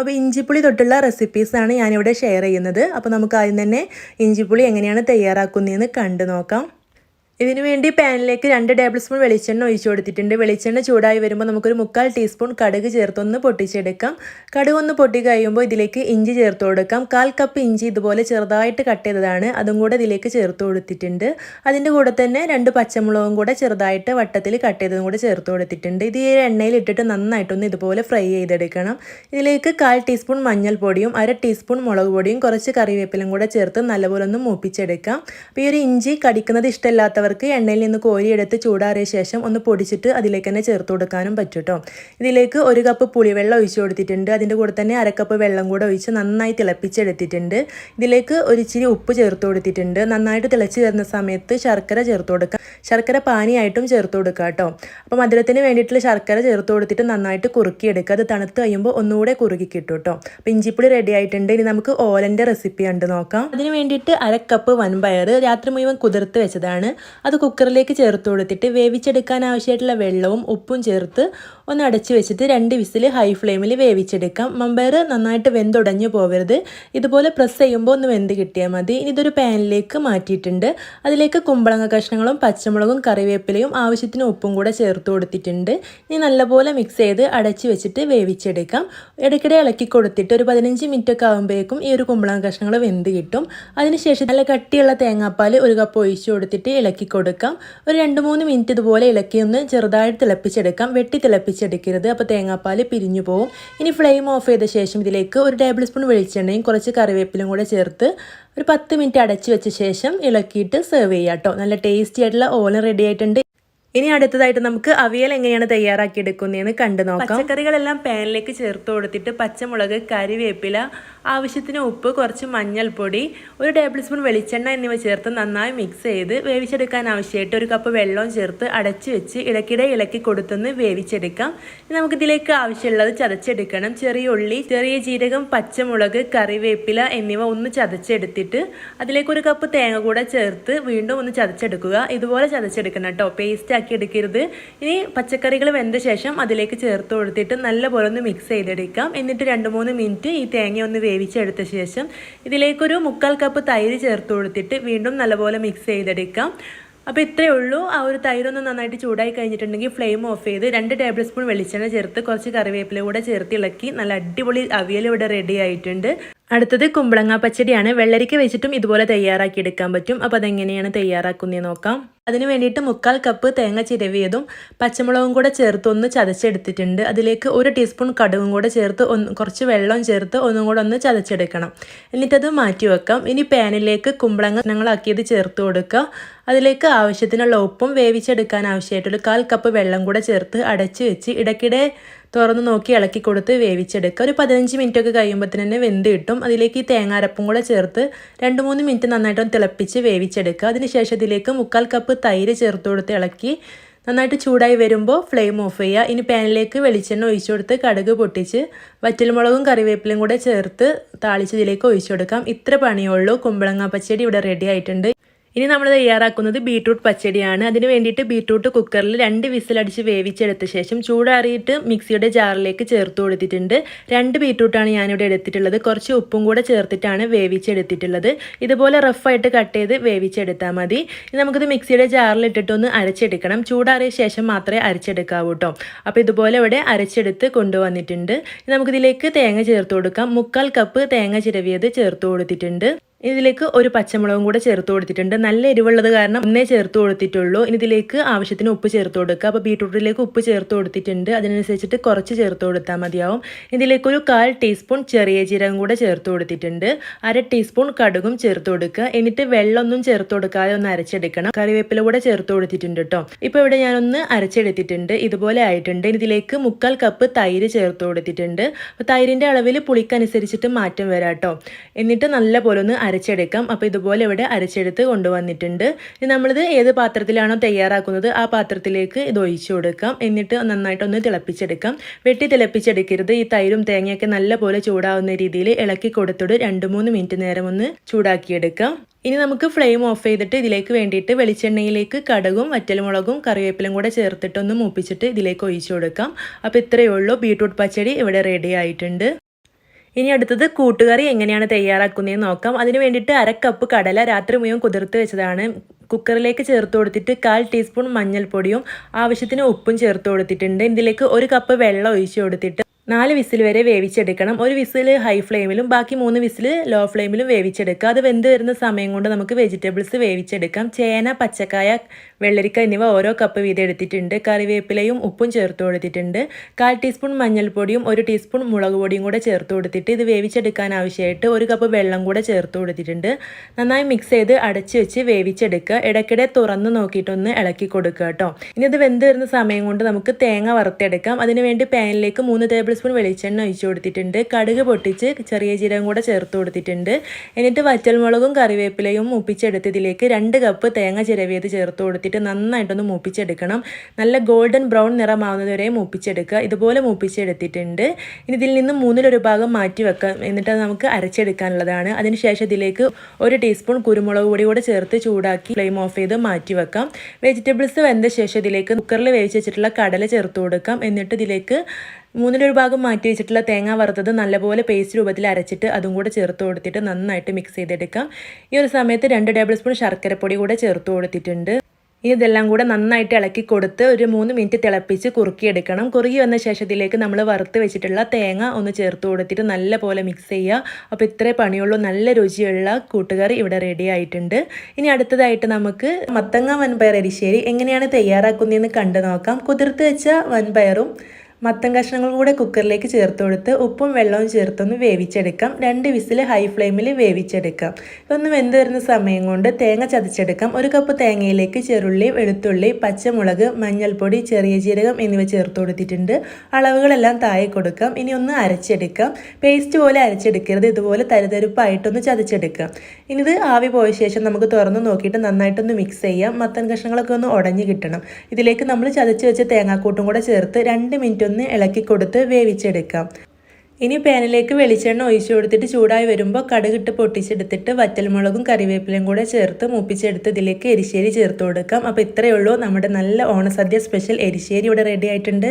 അപ്പോൾ ഇഞ്ചിപ്പുളി തൊട്ടുള്ള റെസിപ്പീസാണ് ഞാനിവിടെ ഷെയർ ചെയ്യുന്നത്. അപ്പോൾ നമുക്ക് ആദ്യം തന്നെ ഇഞ്ചിപ്പുളി എങ്ങനെയാണ് തയ്യാറാക്കുന്നതെന്ന് കണ്ടു നോക്കാം. ഇതിനു വേണ്ടി പാനിലേക്ക് 2 ടേബിൾ സ്പൂൺ വെളിച്ചെണ്ണ ഒഴിച്ചു കൊടുത്തിട്ടുണ്ട്. വെളിച്ചെണ്ണ ചൂടായി വരുമ്പോൾ നമുക്കൊരു 1/4 ടീസ്പൂൺ കടുക് ചേർത്തൊന്ന് പൊട്ടിച്ചെടുക്കാം. കടുക് ഒന്ന് പൊട്ടി കഴിയുമ്പോൾ ഇതിലേക്ക് ഇഞ്ചി ചേർത്ത് കൊടുക്കാം. 1/4 കപ്പ് ഇഞ്ചി ഇതുപോലെ ചെറുതായിട്ട് കട്ട് ചെയ്തതാണ്, അതും കൂടെ ഇതിലേക്ക് ചേർത്ത് കൊടുത്തിട്ടുണ്ട്. അതിൻ്റെ കൂടെ തന്നെ 2 പച്ചമുളകും കൂടെ ചെറുതായിട്ട് വട്ടത്തിൽ കട്ട് ചെയ്തതും കൂടെ ചേർത്ത് കൊടുത്തിട്ടുണ്ട്. ഇത് ഈ എണ്ണയിൽ ഇട്ടിട്ട് നന്നായിട്ടൊന്ന് ഇതുപോലെ ഫ്രൈ ചെയ്തെടുക്കണം. ഇതിലേക്ക് 1/4 ടീസ്പൂൺ മഞ്ഞൾപ്പൊടിയും 1/2 ടീസ്പൂൺ മുളക് പൊടിയും കുറച്ച് കറിവേപ്പിലും കൂടെ ചേർത്ത് നല്ലപോലെ ഒന്ന് മൂപ്പിച്ചെടുക്കാം. അപ്പോൾ ഈ ഒരു ഇഞ്ചി കടിക്കുന്നത് ഇഷ്ടമില്ലാത്തവർ എണ്ണയിൽ നിന്ന് കോരിയെടുത്ത് ചൂടാറിയ ശേഷം ഒന്ന് പൊടിച്ചിട്ട് അതിലേക്ക് തന്നെ ചേർത്ത് കൊടുക്കാനും പറ്റും കേട്ടോ. ഇതിലേക്ക് 1 കപ്പ് പുളിവെള്ളം ഒഴിച്ചു കൊടുത്തിട്ടുണ്ട്. അതിൻ്റെ കൂടെ തന്നെ 1/2 കപ്പ് വെള്ളം കൂടെ ഒഴിച്ച് നന്നായി തിളപ്പിച്ചെടുത്തിട്ടുണ്ട്. ഇതിലേക്ക് ഒരിച്ചിരി ഉപ്പ് ചേർത്ത് കൊടുത്തിട്ടുണ്ട്. നന്നായിട്ട് തിളച്ച് വരുന്ന സമയത്ത് ശർക്കര ചേർത്ത് കൊടുക്കാം. ശർക്കര പാനിയായിട്ടും ചേർത്ത് കൊടുക്കുക കേട്ടോ. അപ്പോൾ മധുരത്തിന് വേണ്ടിയിട്ടുള്ള ശർക്കര ചേർത്ത് കൊടുത്തിട്ട് നന്നായിട്ട് കുറുക്കിയെടുക്കുക. അത് തണുത്ത് കഴിയുമ്പോൾ ഒന്നുകൂടെ കുറുകി കിട്ടും കേട്ടോ. അപ്പോൾ ഇഞ്ചിപ്പുളി റെഡി ആയിട്ടുണ്ട്. ഇനി നമുക്ക് ഓലൻ്റെ റെസിപ്പി കണ്ട് നോക്കാം. അതിന് വേണ്ടിയിട്ട് 1/2 കപ്പ് വൻപയർ രാത്രി മുഴുവൻ കുതിർത്ത് വെച്ചതാണ്. അത് കുക്കറിലേക്ക് ചേർത്ത് കൊടുത്തിട്ട് വേവിച്ചെടുക്കാൻ ആവശ്യമായിട്ടുള്ള വെള്ളവും ഉപ്പും ചേർത്ത് ഒന്ന് അടച്ച് വെച്ചിട്ട് 2 വിസിൽ ഹൈ ഫ്ലെയിമിൽ വേവിച്ചെടുക്കാം. മമ്പയർ നന്നായിട്ട് വെന്തുടഞ്ഞു പോകരുത്. ഇതുപോലെ പ്രസ് ചെയ്യുമ്പോൾ ഒന്ന് വെന്ത് കിട്ടിയാൽ മതി. ഇനി ഇതൊരു പാനിലേക്ക് മാറ്റിയിട്ടുണ്ട്. അതിലേക്ക് കുമ്പളങ്ങ കഷ്ണങ്ങളും പച്ചമുളകും കറിവേപ്പിലയും ആവശ്യത്തിന് ഉപ്പും കൂടെ ചേർത്ത് കൊടുത്തിട്ടുണ്ട്. ഇനി നല്ലപോലെ മിക്സ് ചെയ്ത് അടച്ച് വെച്ചിട്ട് വേവിച്ചെടുക്കാം. ഇടയ്ക്കിടെ ഇളക്കി കൊടുത്തിട്ട് ഒരു 15 മിനിറ്റ് ഒക്കെ ആകുമ്പോഴേക്കും ഈ ഒരു കുമ്പളങ്ങ കഷ്ണങ്ങൾ വെന്ത് കിട്ടും. അതിനുശേഷം നല്ല കട്ടിയുള്ള തേങ്ങാപ്പാൽ 1 കപ്പ് ഒഴിച്ച് കൊടുത്തിട്ട് ഇളക്കി കൊടുക്കാം. ഒരു 2-3 മിനിറ്റ് ഇതുപോലെ ഇളക്കി ഒന്ന് ചെറുതായിട്ട് തിളപ്പിച്ചെടുക്കാം. വെട്ടി തിളപ്പിച്ചെടുക്കരുത്, അപ്പോൾ തേങ്ങാപ്പാൽ പിരിഞ്ഞു പോകും. ഇനി ഫ്ലെയിം ഓഫ് ചെയ്ത ശേഷം ഇതിലേക്ക് 1 ടേബിൾ സ്പൂൺ വെളിച്ചെണ്ണയും കുറച്ച് കറിവേപ്പിലും കൂടെ ചേർത്ത് ഒരു 10 മിനിറ്റ് അടച്ച് വെച്ച ശേഷം ഇളക്കിയിട്ട് സെർവ് ചെയ്യാം കേട്ടോ. നല്ല ടേസ്റ്റി ആയിട്ടുള്ള ഓലൻ റെഡി ആയിട്ടുണ്ട്. ഇനി അടുത്തതായിട്ട് നമുക്ക് അവിയൽ എങ്ങനെയാണ് തയ്യാറാക്കിയെടുക്കുന്നതെന്ന് കണ്ടു നോക്കാം. പച്ചക്കറികളെല്ലാം പാനിലേക്ക് ചേർത്ത് കൊടുത്തിട്ട് പച്ചമുളക്, കറിവേപ്പില, ആവശ്യത്തിന് ഉപ്പ്, കുറച്ച് മഞ്ഞൾപ്പൊടി, 1 ടേബിൾ സ്പൂൺ വെളിച്ചെണ്ണ എന്നിവ ചേർത്ത് നന്നായി മിക്സ് ചെയ്ത് വേവിച്ചെടുക്കാൻ ആവശ്യമായിട്ട് 1 കപ്പ് വെള്ളവും ചേർത്ത് അടച്ച് വെച്ച് ഇടയ്ക്കിടെ ഇളക്കി കൊടുത്തൊന്ന് വേവിച്ചെടുക്കാം. നമുക്കിതിലേക്ക് ആവശ്യമുള്ളത് ചതച്ചെടുക്കണം. ചെറിയ ഉള്ളി, ചെറിയ ജീരകം, പച്ചമുളക്, കറിവേപ്പില എന്നിവ ഒന്ന് ചതച്ചെടുത്തിട്ട് അതിലേക്ക് 1 കപ്പ് തേങ്ങ കൂടെ ചേർത്ത് വീണ്ടും ഒന്ന് ചതച്ചെടുക്കുക. ഇതുപോലെ ചതച്ചെടുക്കണം കേട്ടോ, പേസ്റ്റ് ആക്കി എടുക്കരുത്. ഇനി പച്ചക്കറികൾ വെന്ത ശേഷം അതിലേക്ക് ചേർത്ത് കൊടുത്തിട്ട് നല്ലപോലെ ഒന്ന് മിക്സ് ചെയ്തെടുക്കാം. എന്നിട്ട് 2-3 മിനിറ്റ് ഈ തേങ്ങ ഒന്ന് വേവിച്ചെടുത്ത ശേഷം ഇതിലേക്കൊരു 1/4 കപ്പ് തൈര് ചേർത്ത് കൊടുത്തിട്ട് വീണ്ടും നല്ലപോലെ മിക്സ് ചെയ്തെടുക്കാം. അപ്പോൾ ഇത്രയേ ഉള്ളൂ. ആ ഒരു തൈരൊന്ന് നന്നായിട്ട് ചൂടായി കഴിഞ്ഞിട്ടുണ്ടെങ്കിൽ ഫ്ലെയിം ഓഫ് ചെയ്ത് 2 ടേബിൾ സ്പൂൺ വെളിച്ചെണ്ണ ചേർത്ത് കുറച്ച് കറിവേപ്പില കൂടെ ചേർത്ത് ഇളക്കി നല്ല അടിപൊളി അവിയൽ ഇവിടെ റെഡി ആയിട്ടുണ്ട്. അടുത്തത് കുമ്പളങ്ങ പച്ചടിയാണ്. വെള്ളരിക്ക വെച്ചിട്ടും ഇതുപോലെ തയ്യാറാക്കി എടുക്കാൻ പറ്റും. അപ്പോൾ അതെങ്ങനെയാണ് തയ്യാറാക്കുന്നത് നോക്കാം. അതിന് വേണ്ടിയിട്ട് 1/4 കപ്പ് തേങ്ങ ചിരവിയതും പച്ചമുളകും കൂടെ ചേർത്ത് ഒന്ന് ചതച്ചെടുത്തിട്ടുണ്ട്. അതിലേക്ക് 1 ടീസ്പൂൺ കടുകും കൂടെ ചേർത്ത് കുറച്ച് വെള്ളം ചേർത്ത് ഒന്നും കൂടെ ഒന്ന് ചതച്ചെടുക്കണം. എന്നിട്ടത് മാറ്റി വെക്കാം. ഇനി പാനിലേക്ക് കുമ്പളങ്ങ കഷ്ണങ്ങളാക്കിയത് ചേർത്ത് കൊടുക്കുക. അതിലേക്ക് ആവശ്യത്തിനുള്ള ഉപ്പും വേവിച്ചെടുക്കാൻ ആവശ്യമായിട്ടുള്ള 1/4 കപ്പ് വെള്ളം കൂടെ ചേർത്ത് അടച്ച് വെച്ച് ഇടയ്ക്കിടെ തുറന്ന് നോക്കി ഇളക്കി കൊടുത്ത് വേവിച്ചെടുക്കുക. ഒരു 15 മിനിറ്റ് ഒക്കെ കഴിയുമ്പോൾ തന്നെ വെന്ത് കിട്ടും. അതിലേക്ക് ഈ തേങ്ങാരപ്പും കൂടെ ചേർത്ത് 2-3 മിനിറ്റ് നന്നായിട്ടൊന്ന് തിളപ്പിച്ച് വേവിച്ചെടുക്കുക. അതിനുശേഷം ഇതിലേക്ക് 1/4 കപ്പ് തൈര് ചേർത്ത് കൊടുത്ത് ഇളക്കി നന്നായിട്ട് ചൂടായി വരുമ്പോൾ ഫ്ലെയിം ഓഫ് ചെയ്യുക. ഇനി പാനിലേക്ക് വെളിച്ചെണ്ണ ഒഴിച്ചു കൊടുത്ത് കടുക് പൊട്ടിച്ച് വറ്റൽമുളകും കറിവേപ്പിലയും കൂടെ ചേർത്ത് താളിച്ച് ഇതിലേക്ക് ഒഴിച്ചു കൊടുക്കാം. ഇത്ര പണിയുള്ളൂ. കുമ്പളങ്ങ പച്ചടി ഇവിടെ റെഡി ആയിട്ടുണ്ട്. ഇനി നമ്മൾ തയ്യാറാക്കുന്നത് ബീട്രൂട്ട് പച്ചടിയാണ്. അതിന് വേണ്ടിയിട്ട് ബീട്രൂട്ട് കുക്കറിൽ 2 വിസിലടിച്ച് വേവിച്ചെടുത്ത ശേഷം ചൂടാറിയിട്ട് മിക്സിയുടെ ജാറിലേക്ക് ചേർത്ത് കൊടുത്തിട്ടുണ്ട്. 2 ബീട്രൂട്ടാണ് ഞാനിവിടെ എടുത്തിട്ടുള്ളത്. കുറച്ച് ഉപ്പും കൂടെ ചേർത്തിട്ടാണ് വേവിച്ചെടുത്തിട്ടുള്ളത്. ഇതുപോലെ റഫായിട്ട് കട്ട് ചെയ്ത് വേവിച്ചെടുത്താൽ മതി. ഇനി നമുക്കിത് മിക്സിയുടെ ജാറിലിട്ടിട്ടൊന്ന് അരച്ചെടുക്കണം. ചൂടാറിയ ശേഷം മാത്രമേ അരച്ചെടുക്കാവൂ കേട്ടോ. അപ്പോൾ ഇതുപോലെ ഇവിടെ അരച്ചെടുത്ത് കൊണ്ടുവന്നിട്ടുണ്ട്. നമുക്കിതിലേക്ക് തേങ്ങ ചേർത്ത് കൊടുക്കാം. 1/4 കപ്പ് തേങ്ങ ചിരവിയത് ചേർത്ത് കൊടുത്തിട്ടുണ്ട്. ഇതിലേക്ക് 1 പച്ചമുളകും കൂടെ ചേർത്ത് കൊടുത്തിട്ടുണ്ട്. നല്ല എരിവുള്ളത് കാരണം ഒന്നേ ചേർത്ത് കൊടുത്തിട്ടുള്ളൂ. ഇനി ഇതിലേക്ക് ആവശ്യത്തിന് ഉപ്പ് ചേർത്ത് കൊടുക്കുക. അപ്പോൾ ബീട്രൂട്ടിലേക്ക് ഉപ്പ് ചേർത്ത് കൊടുത്തിട്ടുണ്ട്. അതിനനുസരിച്ചിട്ട് കുറച്ച് ചേർത്ത് കൊടുത്താൽ മതിയാവും. ഇതിലേക്കൊരു 1/4 ടീസ്പൂൺ ചെറിയ ജീരകം കൂടെ ചേർത്ത് കൊടുത്തിട്ടുണ്ട്. 1/2 ടീസ്പൂൺ കടുകും ചേർത്ത് കൊടുക്കുക. എന്നിട്ട് വെള്ളമൊന്നും ചേർത്ത് കൊടുക്കാതെ ഒന്ന് അരച്ചെടുക്കണം. കറിവേപ്പില കൂടെ ചേർത്ത് കൊടുത്തിട്ടുണ്ട് കേട്ടോ. ഇപ്പോൾ ഇവിടെ ഞാനൊന്ന് അരച്ചെടുത്തിട്ടുണ്ട്. ഇതുപോലെ ആയിട്ടുണ്ട്. ഇതിലേക്ക് 1/4 കപ്പ് തൈര് ചേർത്ത് കൊടുത്തിട്ടുണ്ട്. അപ്പോൾ തൈരിൻ്റെ അളവിൽ പുളിക്കനുസരിച്ചിട്ട് മാറ്റം വരാം കേട്ടോ. എന്നിട്ട് നല്ലപോലെ ഒന്ന് അരച്ചെടുക്കാം. അപ്പോൾ ഇതുപോലെ ഇവിടെ അരച്ചെടുത്ത് കൊണ്ടുവന്നിട്ടുണ്ട്. ഇനി നമ്മളിത് ഏത് പാത്രത്തിലാണോ തയ്യാറാക്കുന്നത് ആ പാത്രത്തിലേക്ക് ഇത് ഒഴിച്ചു കൊടുക്കാം. എന്നിട്ട് നന്നായിട്ടൊന്ന് തിളപ്പിച്ചെടുക്കാം. വെട്ടി തിളപ്പിച്ചെടുക്കരുത്. ഈ തൈരും തേങ്ങയൊക്കെ നല്ലപോലെ ചൂടാവുന്ന രീതിയിൽ ഇളക്കി കൊടുത്തിട്ട് 2-3 മിനിറ്റ് നേരം ഒന്ന് ചൂടാക്കിയെടുക്കാം. ഇനി നമുക്ക് ഫ്ലെയിം ഓഫ് ചെയ്തിട്ട് ഇതിലേക്ക് വേണ്ടിയിട്ട് വെളിച്ചെണ്ണയിലേക്ക് കടുകും വറ്റൽമുളകും കറിവേപ്പിലും കൂടെ ചേർത്തിട്ടൊന്ന് മൂപ്പിച്ചിട്ട് ഇതിലേക്ക് ഒഴിച്ചു കൊടുക്കാം. അപ്പോൾ ഇത്രയേ ഉള്ളൂ. ബീട്രൂട്ട് പച്ചടി ഇവിടെ റെഡി ആയിട്ടുണ്ട്. ഇനി അടുത്തത് കൂട്ടുകറി എങ്ങനെയാണ് തയ്യാറാക്കുന്നതെന്ന് നോക്കാം. അതിന് വേണ്ടിയിട്ട് 1/2 കപ്പ് കടല രാത്രി മുഴുവൻ കുതിർത്ത് വെച്ചതാണ് കുക്കറിലേക്ക് ചേർത്ത് കൊടുത്തിട്ട് 1/4 ടീസ്പൂൺ മഞ്ഞൾപ്പൊടിയും ആവശ്യത്തിന് ഉപ്പും ചേർത്ത് കൊടുത്തിട്ടുണ്ട്. ഇതിലേക്ക് 1 കപ്പ് വെള്ളം ഒഴിച്ച് കൊടുത്തിട്ട് 4 വിസിൽ വരെ വേവിച്ചെടുക്കണം. ഒരു വിസിൽ ഹൈ ഫ്ലെയിമിലും ബാക്കി 3 വിസിൽ ലോ ഫ്ലെയിമിലും വേവിച്ചെടുക്കുക. അത് വെന്ത് വരുന്ന സമയം കൊണ്ട് നമുക്ക് വെജിറ്റബിൾസ് വേവിച്ചെടുക്കാം. ചേന, പച്ചക്കായ, വെള്ളരിക്ക എന്നിവ ഓരോ കപ്പ് വീതം എടുത്തിട്ടുണ്ട്. കറിവേപ്പിലയും ഉപ്പും ചേർത്ത് കൊടുത്തിട്ടുണ്ട്. 1/4 ടീസ്പൂൺ മഞ്ഞൾപ്പൊടിയും 1 ടീസ്പൂൺ മുളക് പൊടിയും കൂടെ ചേർത്ത് കൊടുത്തിട്ട് ഇത് വേവിച്ചെടുക്കാൻ ആവശ്യമായിട്ട് 1 കപ്പ് വെള്ളം കൂടെ ചേർത്ത് കൊടുത്തിട്ടുണ്ട്. നന്നായി മിക്സ് ചെയ്ത് അടച്ച് വെച്ച് വേവിച്ചെടുക്കുക. ഇടയ്ക്കിടെ തുറന്ന് നോക്കിയിട്ടൊന്ന് ഇളക്കി കൊടുക്കുക കേട്ടോ. ഇനി ഇത് വെന്ത് വരുന്ന സമയം കൊണ്ട് നമുക്ക് തേങ്ങ വറുത്തെടുക്കാം. അതിനുവേണ്ടി പാനിലേക്ക് 3 ടേബിൾ സ്പൂൺ വെളിച്ചെണ്ണ ഒഴിച്ചു കൊടുത്തിട്ടുണ്ട്. കടുക് പൊട്ടിച്ച് ചെറിയ ജീരകം കൂടെ ചേർത്ത് കൊടുത്തിട്ടുണ്ട്. എന്നിട്ട് വറ്റൽമുളകും കറിവേപ്പിലയും മൂപ്പിച്ചെടുത്ത് ഇതിലേക്ക് 2 കപ്പ് തേങ്ങ ചിരവിയത് ചേർത്ത് കൊടുത്തിട്ട് നന്നായിട്ടൊന്ന് മൂപ്പിച്ചെടുക്കണം. നല്ല ഗോൾഡൻ ബ്രൗൺ നിറമാവുന്നത് വരെ മൂപ്പിച്ചെടുക്കുക. ഇതുപോലെ മൂപ്പിച്ചെടുത്തിട്ടുണ്ട്. ഇനി ഇതിൽ നിന്ന് 1/3 ഭാഗം മാറ്റി വെക്കാം. എന്നിട്ട് അത് നമുക്ക് അരച്ചെടുക്കാനുള്ളതാണ്. അതിനുശേഷം ഇതിലേക്ക് 1 ടീസ്പൂൺ കുരുമുളക് പൊടി കൂടെ ചേർത്ത് ചൂടാക്കി ഫ്ലെയിം ഓഫ് ചെയ്ത് മാറ്റി വെക്കാം. വെജിറ്റബിൾസ് വെന്ത ശേഷം ഇതിലേക്ക് കുക്കറിൽ വേവിച്ച് വെച്ചിട്ടുള്ള കടല ചേർത്ത് കൊടുക്കാം. എന്നിട്ട് ഇതിലേക്ക് 1/3 ഭാഗം മാറ്റി വെച്ചിട്ടുള്ള തേങ്ങ വറുത്തത് നല്ലപോലെ പേസ്റ്റ് രൂപത്തിൽ അരച്ചിട്ട് അതും കൂടെ ചേർത്ത് കൊടുത്തിട്ട് നന്നായിട്ട് മിക്സ് ചെയ്തെടുക്കാം. ഈ ഒരു സമയത്ത് 2 ടേബിൾ സ്പൂൺ ശർക്കരപ്പൊടി കൂടെ ചേർത്ത് കൊടുത്തിട്ടുണ്ട്. ഇനി ഇതെല്ലാം കൂടെ നന്നായിട്ട് ഇളക്കി കൊടുത്ത് ഒരു 3 മിനിറ്റ് തിളപ്പിച്ച് കുറുക്കിയെടുക്കണം. കുറുകി വന്ന ശേഷം ഇതിലേക്ക് നമ്മൾ വറുത്ത് വെച്ചിട്ടുള്ള തേങ്ങ ഒന്ന് ചേർത്ത് കൊടുത്തിട്ട് നല്ലപോലെ മിക്സ് ചെയ്യുക. അപ്പോൾ ഇത്രേ പണിയുള്ളൂ. നല്ല രുചിയുള്ള കൂട്ടുകറി ഇവിടെ റെഡി ആയിട്ടുണ്ട്. ഇനി അടുത്തതായിട്ട് നമുക്ക് മത്തങ്ങ വൻപയർ എരിശ്ശേരി എങ്ങനെയാണ് തയ്യാറാക്കുന്നതെന്ന് കണ്ടു നോക്കാം. കുതിർത്ത് വെച്ച വൻപയറും മത്തൻ കഷ്ണങ്ങൾ കൂടെ കുക്കറിലേക്ക് ചേർത്ത് കൊടുത്ത് ഉപ്പും വെള്ളവും ചേർത്തൊന്ന് വേവിച്ചെടുക്കാം. 2 വിസിൽ ഹൈ ഫ്ലെയിമിൽ വേവിച്ചെടുക്കാം. ഇതൊന്ന് വെന്ത് വരുന്ന സമയം കൊണ്ട് തേങ്ങ ചതച്ചെടുക്കാം. 1 കപ്പ് തേങ്ങയിലേക്ക് ചെറുള്ളി, വെളുത്തുള്ളി, പച്ചമുളക്, മഞ്ഞൾപ്പൊടി, ചെറിയ ജീരകം എന്നിവ ചേർത്ത് കൊടുത്തിട്ടുണ്ട്. അളവുകളെല്ലാം താഴെ കൊടുക്കാം. ഇനി ഒന്ന് അരച്ചെടുക്കാം. പേസ്റ്റ് പോലെ അരച്ചെടുക്കരുത്. ഇതുപോലെ തരിതരിപ്പായിട്ടൊന്ന് ചതച്ചെടുക്കാം. ഇനി ഇത് ആവി പോയ ശേഷം നമുക്ക് തുറന്ന് നോക്കിയിട്ട് നന്നായിട്ടൊന്ന് മിക്സ് ചെയ്യാം. മത്തൻ കഷ്ണങ്ങളൊക്കെ ഒന്ന് ഉടഞ്ഞ് കിട്ടണം. ഇതിലേക്ക് നമ്മൾ ചതച്ച് വെച്ച തേങ്ങാക്കൂട്ടും കൂടെ ചേർത്ത് 2 മിനിറ്റ് ഒന്ന് ഇളക്കി കൊടുത്ത് വേവിച്ചെടുക്കാം. ഇനി പാനിലേക്ക് വെളിച്ചെണ്ണ ഒഴിച്ചു കൊടുത്തിട്ട് ചൂടായി വരുമ്പോൾ കടുകിട്ട് പൊട്ടിച്ചെടുത്തിട്ട് വറ്റൽമുളകും കറിവേപ്പിലയും കൂടെ ചേർത്ത് മൂപ്പിച്ചെടുത്ത് ഇതിലേക്ക് എരിശ്ശേരി ചേർത്ത് കൊടുക്കാം. അപ്പോൾ ഇത്രയേ ഉള്ളൂ. നമ്മുടെ നല്ല ഓണസദ്യ സ്പെഷ്യൽ എരിശ്ശേരി ഇവിടെ റെഡി ആയിട്ടുണ്ട്.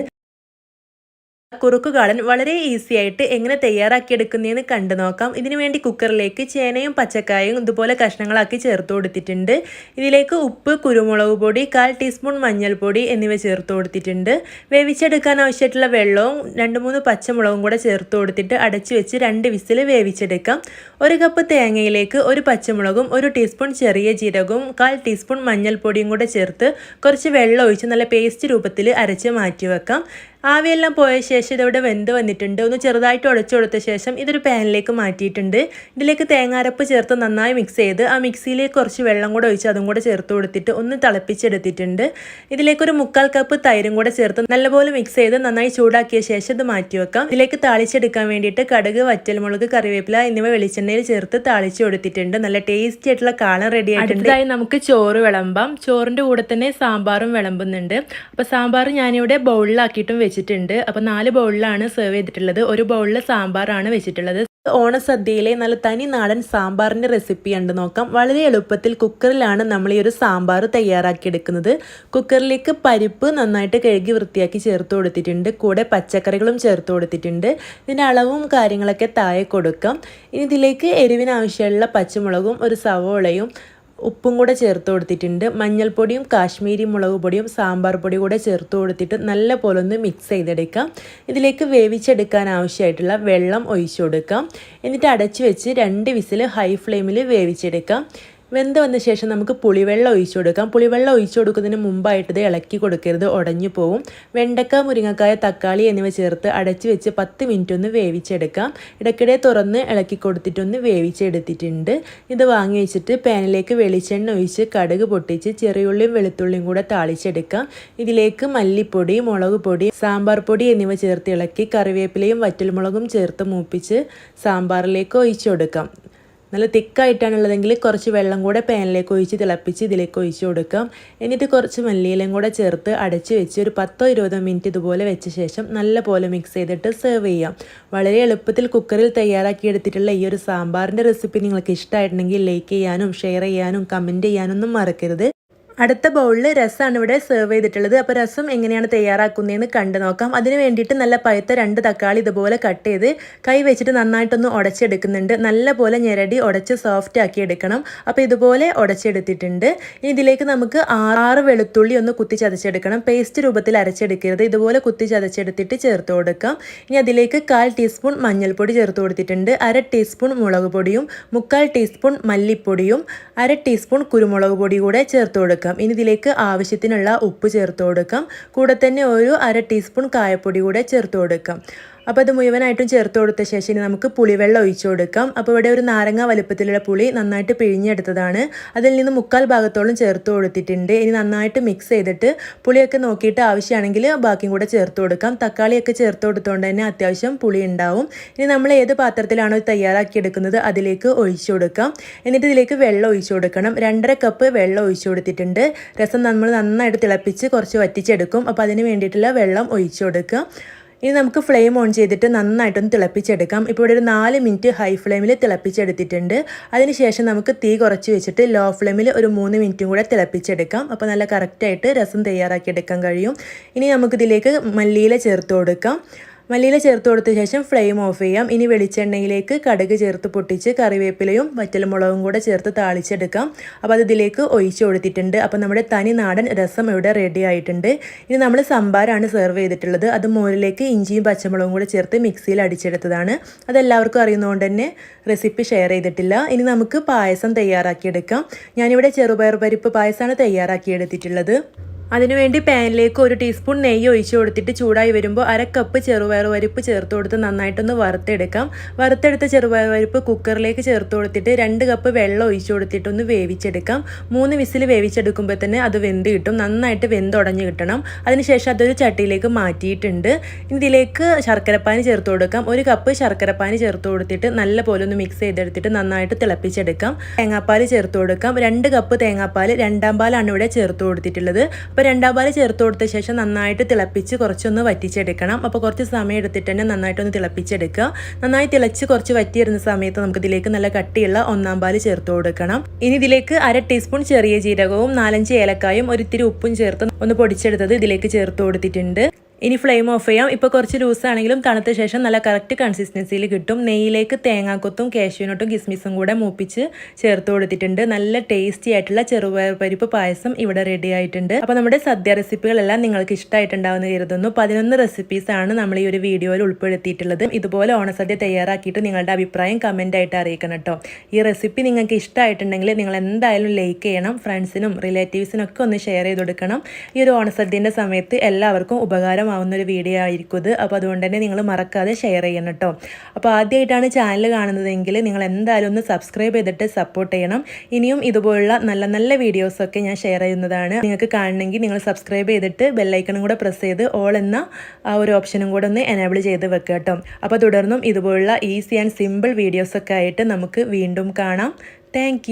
കുറുക്കുകാളൻ വളരെ ഈസി ആയിട്ട് എങ്ങനെ തയ്യാറാക്കിയെടുക്കുന്നതെന്ന് കണ്ടു നോക്കാം. ഇതിനു വേണ്ടി കുക്കറിലേക്ക് ചേനയും പച്ചക്കായും ഇതുപോലെ കഷ്ണങ്ങളാക്കി ചേർത്ത് കൊടുത്തിട്ടുണ്ട്. ഇതിലേക്ക് ഉപ്പ്, കുരുമുളക് പൊടി, 1/4 ടീസ്പൂൺ മഞ്ഞൾപ്പൊടി എന്നിവ ചേർത്ത് കൊടുത്തിട്ടുണ്ട്. വേവിച്ചെടുക്കാൻ ആവശ്യമായിട്ടുള്ള വെള്ളവും 2-3 പച്ചമുളകും കൂടെ ചേർത്ത് കൊടുത്തിട്ട് അടച്ചു വെച്ച് 2 വിസിൽ വേവിച്ചെടുക്കാം. 1 കപ്പ് തേങ്ങയിലേക്ക് 1 പച്ചമുളകും 1 ടീസ്പൂൺ ചെറിയ ജീരകവും 1/4 ടീസ്പൂൺ മഞ്ഞൾപ്പൊടിയും കൂടെ ചേർത്ത് കുറച്ച് വെള്ളം ഒഴിച്ച് നല്ല പേസ്റ്റ് രൂപത്തിൽ അരച്ച് മാറ്റി വെക്കാം. ആവിയെല്ലാം പോയ ശേഷം ഇതവിടെ വെന്ത് വന്നിട്ടുണ്ട്. ഒന്ന് ചെറുതായിട്ട് ഉടച്ചു കൊടുത്ത ശേഷം ഇതൊരു പാനിലേക്ക് മാറ്റിയിട്ടുണ്ട്. ഇതിലേക്ക് തേങ്ങാരപ്പ് ചേർത്ത് നന്നായി മിക്സ് ചെയ്ത് ആ മിക്സിയിലേക്ക് കുറച്ച് വെള്ളം കൂടെ ഒഴിച്ച് അതും കൂടെ ചേർത്ത് കൊടുത്തിട്ട് ഒന്ന് തിളപ്പിച്ചെടുത്തിട്ടുണ്ട്. ഇതിലേക്ക് ഒരു 1/4 കപ്പ് തൈരും കൂടെ ചേർത്ത് നല്ലപോലെ മിക്സ് ചെയ്ത് നന്നായി ചൂടാക്കിയ ശേഷം ഇത് മാറ്റി വെക്കാം. ഇതിലേക്ക് താളിച്ചെടുക്കാൻ വേണ്ടിയിട്ട് കടുക്, വറ്റൽമുളക്, കറിവേപ്പില എന്നിവ വെളിച്ചെണ്ണയിൽ ചേർത്ത് താളിച്ചു കൊടുത്തിട്ടുണ്ട്. നല്ല ടേസ്റ്റി ആയിട്ടുള്ള കാളൻ റെഡി ആയിട്ടുണ്ട്. നമുക്ക് ചോറ് വിളമ്പാം. ചോറിൻ്റെ കൂടെ തന്നെ സാമ്പാറും വിളമ്പുന്നുണ്ട്. അപ്പോൾ സാമ്പാർ ഞാനിവിടെ ബൗളിലാക്കിയിട്ടും വെച്ചിട്ടുണ്ട്. അപ്പോൾ 4 ബൗളിലാണ് സെർവ് ചെയ്തിട്ടുള്ളത്. ഒരു ബൗളിൽ സാമ്പാറാണ് വെച്ചിട്ടുള്ളത്. ഓണസദ്യയിലെ നല്ല തനി നാടൻ സാമ്പാറിൻ്റെ റെസിപ്പി കണ്ടു നോക്കാം. വളരെ എളുപ്പത്തിൽ കുക്കറിലാണ് നമ്മൾ ഈ ഒരു സാമ്പാർ തയ്യാറാക്കിയെടുക്കുന്നത്. കുക്കറിലേക്ക് പരിപ്പ് നന്നായിട്ട് കഴുകി വൃത്തിയാക്കി ചേർത്ത് കൊടുത്തിട്ടുണ്ട്. കൂടെ പച്ചക്കറികളും ചേർത്ത് കൊടുത്തിട്ടുണ്ട്. ഇതിൻ്റെ അളവും കാര്യങ്ങളൊക്കെ താഴെ കൊടുക്കാം. ഇനി ഇതിലേക്ക് എരിവിന് ആവശ്യമുള്ള പച്ചമുളകും ഒരു സവോളയും ഉപ്പും കൂടെ ചേർത്ത് കൊടുത്തിട്ടുണ്ട്. മഞ്ഞൾപ്പൊടിയും കാശ്മീരി മുളക് പൊടിയും സാമ്പാർ പൊടി കൂടെ ചേർത്ത് കൊടുത്തിട്ട് നല്ല പോലെ ഒന്ന് മിക്സ് ചെയ്തെടുക്കാം. ഇതിലേക്ക് വേവിച്ചെടുക്കാൻ ആവശ്യമായിട്ടുള്ള വെള്ളം ഒഴിച്ചു കൊടുക്കാം. എന്നിട്ട് അടച്ചു വെച്ച് 2 വിസിൽ ഹൈ ഫ്ലെയിമിൽ വേവിച്ചെടുക്കാം. വെന്ത് വന്ന ശേഷം നമുക്ക് പുളിവെള്ളം ഒഴിച്ചു കൊടുക്കാം. പുളിവെള്ളം ഒഴിച്ചു കൊടുക്കുന്നതിന് മുമ്പായിട്ട് ഇത് ഇളക്കി കൊടുക്കരുത്, ഉടഞ്ഞു പോവും. വെണ്ടക്ക, മുരിങ്ങക്കായ, തക്കാളി എന്നിവ ചേർത്ത് അടച്ചു വെച്ച് 10 മിനിറ്റ് ഒന്ന് വേവിച്ചെടുക്കാം. ഇടയ്ക്കിടെ തുറന്ന് ഇളക്കി കൊടുത്തിട്ടൊന്ന് വേവിച്ചെടുത്തിട്ടുണ്ട്. ഇത് വാങ്ങി വെച്ചിട്ട് പാനിലേക്ക് വെളിച്ചെണ്ണ ഒഴിച്ച് കടുക് പൊട്ടിച്ച് ചെറിയുള്ളിയും വെളുത്തുള്ളിയും കൂടെ താളിച്ചെടുക്കാം. ഇതിലേക്ക് മല്ലിപ്പൊടി, മുളക് പൊടി, സാമ്പാർ പൊടി എന്നിവ ചേർത്ത് ഇളക്കി കറിവേപ്പിലയും വറ്റൽമുളകും ചേർത്ത് മൂപ്പിച്ച് സാമ്പാറിലേക്ക് ഒഴിച്ചു കൊടുക്കാം. നല്ല തിക്കായിട്ടാണുള്ളതെങ്കിൽ കുറച്ച് വെള്ളം കൂടെ പാനിലേക്ക് ഒഴിച്ച് തിളപ്പിച്ച് ഇതിലേക്ക് ഒഴിച്ച് കൊടുക്കാം. എന്നിട്ട് കുറച്ച് മല്ലിയിലയും കൂടെ ചേർത്ത് അടച്ച് വെച്ച് ഒരു 10-20 മിനിറ്റ് ഇതുപോലെ വെച്ച ശേഷം നല്ല പോലെ മിക്സ് ചെയ്തിട്ട് സെർവ് ചെയ്യാം. വളരെ എളുപ്പത്തിൽ കുക്കറിൽ തയ്യാറാക്കിയെടുത്തിട്ടുള്ള ഈ ഒരു സാമ്പാറിൻ്റെ റെസിപ്പി നിങ്ങൾക്ക് ഇഷ്ടമായിട്ടുണ്ടെങ്കിൽ ലൈക്ക് ചെയ്യാനും ഷെയർ ചെയ്യാനും കമൻറ്റ് ചെയ്യാനൊന്നും മറക്കരുത്. അടുത്ത ബൗളിൽ രസമാണ് ഇവിടെ സെർവ് ചെയ്തിട്ടുള്ളത്. അപ്പോൾ രസം എങ്ങനെയാണ് തയ്യാറാക്കുന്നതെന്ന് കണ്ടു നോക്കാം. അതിന് വേണ്ടിയിട്ട് നല്ല പഴുത്ത 2 തക്കാളി ഇതുപോലെ കട്ട് ചെയ്ത് കൈ വെച്ചിട്ട് നന്നായിട്ടൊന്ന് ഉടച്ചെടുക്കുന്നുണ്ട്. നല്ല പോലെ ഞെരടി ഉടച്ച് സോഫ്റ്റ് ആക്കി എടുക്കണം. അപ്പോൾ ഇതുപോലെ ഉടച്ചെടുത്തിട്ടുണ്ട്. ഇനി ഇതിലേക്ക് നമുക്ക് 6 വെളുത്തുള്ളി ഒന്ന് കുത്തി ചതച്ചെടുക്കണം. പേസ്റ്റ് രൂപത്തിൽ അരച്ചെടുക്കരുത്. ഇതുപോലെ കുത്തി ചതച്ചെടുത്തിട്ട് ചേർത്ത് കൊടുക്കാം. ഇനി അതിലേക്ക് 1/4 ടീസ്പൂൺ മഞ്ഞൾപ്പൊടി ചേർത്ത് കൊടുത്തിട്ടുണ്ട്. 1/2 ടീസ്പൂൺ മുളക് പൊടിയും 3/4 ടീസ്പൂൺ മല്ലിപ്പൊടിയും 1/2 ടീസ്പൂൺ കുരുമുളക് പൊടി കൂടെ ചേർത്ത് കൊടുക്കാം. ഇനി ഇതിലേക്ക് ആവശ്യത്തിനുള്ള ഉപ്പ് ചേർത്ത് കൊടുക്കാം. കൂടെ തന്നെ ഒരു 1/2 ടീസ്പൂൺ കായപ്പൊടി കൂടെ ചേർത്ത് കൊടുക്കാം. അപ്പോൾ അത് മുഴുവനായിട്ടും ചേർത്ത് കൊടുത്ത ശേഷം ഇനി നമുക്ക് പുളിവെള്ളം ഒഴിച്ചു കൊടുക്കാം. അപ്പോൾ ഇവിടെ ഒരു നാരങ്ങ വലുപ്പത്തിലുള്ള പുളി നന്നായിട്ട് പിഴിഞ്ഞെടുത്തതാണ്. അതിൽ നിന്ന് 3/4 ഭാഗത്തോളം ചേർത്ത് കൊടുത്തിട്ടുണ്ട്. ഇനി നന്നായിട്ട് മിക്സ് ചെയ്തിട്ട് പുളിയൊക്കെ നോക്കിയിട്ട് ആവശ്യമാണെങ്കിൽ ബാക്കിയും കൂടെ ചേർത്ത് കൊടുക്കാം. തക്കാളിയൊക്കെ ചേർത്ത് കൊടുത്തുകൊണ്ട് തന്നെ അത്യാവശ്യം പുളി ഉണ്ടാവും. ഇനി നമ്മൾ ഏത് പാത്രത്തിലാണോ തയ്യാറാക്കിയെടുക്കുന്നത് അതിലേക്ക് ഒഴിച്ചു കൊടുക്കാം. എന്നിട്ട് ഇതിലേക്ക് വെള്ളം ഒഴിച്ചു കൊടുക്കണം. 2.5 കപ്പ് വെള്ളം ഒഴിച്ചു കൊടുത്തിട്ടുണ്ട്. രസം നമ്മൾ നന്നായിട്ട് തിളപ്പിച്ച് കുറച്ച് വറ്റിച്ചെടുക്കും. അപ്പോൾ അതിന് വേണ്ടിയിട്ടുള്ള വെള്ളം ഒഴിച്ചു കൊടുക്കുക. ഇനി നമുക്ക് ഫ്ലെയിം ഓൺ ചെയ്തിട്ട് നന്നായിട്ടൊന്ന് തിളപ്പിച്ചെടുക്കാം. ഇപ്പോൾ ഇവിടെ ഒരു 4 മിനിറ്റ് ഹൈ ഫ്ലെയിമിൽ തിളപ്പിച്ചെടുത്തിട്ടുണ്ട്. അതിനുശേഷം നമുക്ക് തീ കുറച്ച് വെച്ചിട്ട് ലോ ഫ്ലെയിമിൽ ഒരു 3 മിനിറ്റും കൂടെ തിളപ്പിച്ചെടുക്കാം. അപ്പോൾ നല്ല കറക്റ്റായിട്ട് രസം തയ്യാറാക്കിയെടുക്കാൻ കഴിയും. ഇനി നമുക്കിതിലേക്ക് മല്ലിയില ചേർത്ത് കൊടുക്കാം. മല്ലിയില ചേർത്ത് കൊടുത്ത ശേഷം ഫ്ലെയിം ഓഫ് ചെയ്യാം. ഇനി വെളിച്ചെണ്ണയിലേക്ക് കടുക് ചേർത്ത് പൊട്ടിച്ച് കറിവേപ്പിലയും വറ്റൽമുളകും കൂടെ ചേർത്ത് താളിച്ചെടുക്കാം. അപ്പോൾ അത് ഇതിലേക്ക് ഒഴിച്ചു കൊടുത്തിട്ടുണ്ട്. അപ്പോൾ നമ്മുടെ തനി നാടൻ രസം ഇവിടെ റെഡി ആയിട്ടുണ്ട്. ഇനി നമ്മൾ സംഭാരാണ് സെർവ് ചെയ്തിട്ടുള്ളത്. അത് മോരിലേക്ക് ഇഞ്ചിയും പച്ചമുളകും കൂടെ ചേർത്ത് മിക്സിയിൽ അടിച്ചെടുത്തതാണ്. അതെല്ലാവർക്കും അറിയുന്നതുകൊണ്ട് തന്നെ റെസിപ്പി ഷെയർ ചെയ്തിട്ടില്ല. ഇനി നമുക്ക് പായസം തയ്യാറാക്കിയെടുക്കാം. ഞാനിവിടെ ചെറുപയർ പരിപ്പ് പായസമാണ് തയ്യാറാക്കിയെടുത്തിട്ടുള്ളത്. അതിനുവേണ്ടി പാനിലേക്ക് 1 ടീസ്പൂൺ നെയ്യ് ഒഴിച്ചു കൊടുത്തിട്ട് ചൂടായി വരുമ്പോൾ 1/2 കപ്പ് ചെറുപയർ പരിപ്പ് ചേർത്ത് കൊടുത്ത് നന്നായിട്ടൊന്ന് വറുത്തെടുക്കാം. വറുത്തെടുത്ത ചെറുപയർ പരിപ്പ് കുക്കറിലേക്ക് ചേർത്ത് കൊടുത്തിട്ട് 2 കപ്പ് വെള്ളം ഒഴിച്ചു കൊടുത്തിട്ടൊന്ന് വേവിച്ചെടുക്കാം. 3 വിസിൽ വേവിച്ചെടുക്കുമ്പോൾ തന്നെ അത് വെന്ത് കിട്ടും. നന്നായിട്ട് വെന്തുടഞ്ഞ് കിട്ടണം. അതിനുശേഷം അതൊരു ചട്ടിയിലേക്ക് മാറ്റിയിട്ടുണ്ട്. ഇതിലേക്ക് ശർക്കരപ്പാനി ചേർത്ത് കൊടുക്കാം. 1 കപ്പ് ശർക്കരപ്പാനി ചേർത്ത് കൊടുത്തിട്ട് നല്ല പോലെ ഒന്ന് മിക്സ് ചെയ്തെടുത്തിട്ട് നന്നായിട്ട് തിളപ്പിച്ചെടുക്കാം. തേങ്ങാപ്പാൽ ചേർത്ത് കൊടുക്കാം. 2 കപ്പ് തേങ്ങാപ്പാൽ 2ാം പാലാണ് ഇവിടെ ചേർത്ത് കൊടുത്തിട്ടുള്ളത്. അപ്പോൾ 2ാം പാൽ ചേർത്ത് കൊടുത്ത ശേഷം നന്നായിട്ട് തിളപ്പിച്ച് കുറച്ചൊന്ന് വറ്റിച്ചെടുക്കണം. അപ്പോൾ കുറച്ച് സമയം എടുത്തിട്ട് തന്നെ നന്നായിട്ടൊന്ന് തിളപ്പിച്ചെടുക്കുക. നന്നായി തിളച്ച് കുറച്ച് വറ്റിയിരുന്ന സമയത്ത് നമുക്ക് ഇതിലേക്ക് നല്ല കട്ടിയുള്ള 1ാം പാൽ ചേർത്ത് കൊടുക്കണം. ഇനി ഇതിലേക്ക് 1/2 ടീസ്പൂൺ ചെറിയ ജീരകവും 4-5 ഏലക്കായും ഒരിത്തിരി ഉപ്പും ചേർത്ത് ഒന്ന് പൊടിച്ചെടുത്തത് ഇതിലേക്ക് ചേർത്ത് കൊടുത്തിട്ടുണ്ട്. ഇനി ഫ്ലെയിം ഓഫ് ചെയ്യാം. ഇപ്പോൾ കുറച്ച് ലൂസാണെങ്കിലും തണുത്ത ശേഷം നല്ല കറക്റ്റ് കൺസിസ്റ്റൻസിയിൽ കിട്ടും. നെയ്യിലേക്ക് തേങ്ങാക്കൊത്തും കാഷ്യൂനട്ടും കിസ്മിസും കൂടെ മൂപ്പിച്ച് ചേർത്ത് കൊടുത്തിട്ടുണ്ട്. നല്ല ടേസ്റ്റി ആയിട്ടുള്ള ചെറുപയർ പരിപ്പ് പായസം ഇവിടെ റെഡി ആയിട്ടുണ്ട്. അപ്പോൾ നമ്മുടെ സദ്യ റെസിപ്പികളെല്ലാം നിങ്ങൾക്ക് ഇഷ്ടമായിട്ടുണ്ടാവുമെന്ന് കരുതുന്നു. 11 റെസിപ്പീസാണ് നമ്മൾ ഈ ഒരു വീഡിയോയിൽ ഉൾപ്പെടുത്തിയിട്ടുള്ളത്. ഇതുപോലെ ഓണസദ്യ തയ്യാറാക്കിയിട്ട് നിങ്ങളുടെ അഭിപ്രായം കമൻ്റായിട്ട് അറിയിക്കണം കേട്ടോ. ഈ റെസിപ്പി നിങ്ങൾക്ക് ഇഷ്ടമായിട്ടുണ്ടെങ്കിൽ നിങ്ങൾ എന്തായാലും ലൈക്ക് ചെയ്യണം. ഫ്രണ്ട്സിനും റിലേറ്റീവ്സിനൊക്കെ ഒന്ന് ഷെയർ ചെയ്ത് കൊടുക്കണം. ഈ ഒരു ഓണസദ്യൻ്റെ സമയത്ത് എല്ലാവർക്കും ഉപകാരം ആവുന്നൊരു വീഡിയോ ആയിരിക്കും ഇത്. അപ്പോൾ അതുകൊണ്ട് തന്നെ നിങ്ങൾ മറക്കാതെ ഷെയർ ചെയ്യണം കേട്ടോ. അപ്പോൾ ആദ്യമായിട്ടാണ് ചാനൽ കാണുന്നതെങ്കിൽ നിങ്ങൾ എന്തായാലും ഒന്ന് സബ്സ്ക്രൈബ് ചെയ്തിട്ട് സപ്പോർട്ട് ചെയ്യണം. ഇനിയും ഇതുപോലുള്ള നല്ല നല്ല വീഡിയോസൊക്കെ ഞാൻ ഷെയർ ചെയ്യുന്നതാണ്. നിങ്ങൾക്ക് കാണണമെങ്കിൽ നിങ്ങൾ സബ്സ്ക്രൈബ് ചെയ്തിട്ട് ബെല്ലൈക്കണും കൂടെ പ്രസ് ചെയ്ത് ഓൾ എന്ന ആ ഒരു ഓപ്ഷനും കൂടെ ഒന്ന് എനേബിൾ ചെയ്ത് വെക്കുക കേട്ടോ. അപ്പോൾ തുടർന്നും ഇതുപോലുള്ള ഈസി ആൻഡ് സിമ്പിൾ വീഡിയോസൊക്കെ ആയിട്ട് നമുക്ക് വീണ്ടും കാണാം. താങ്ക്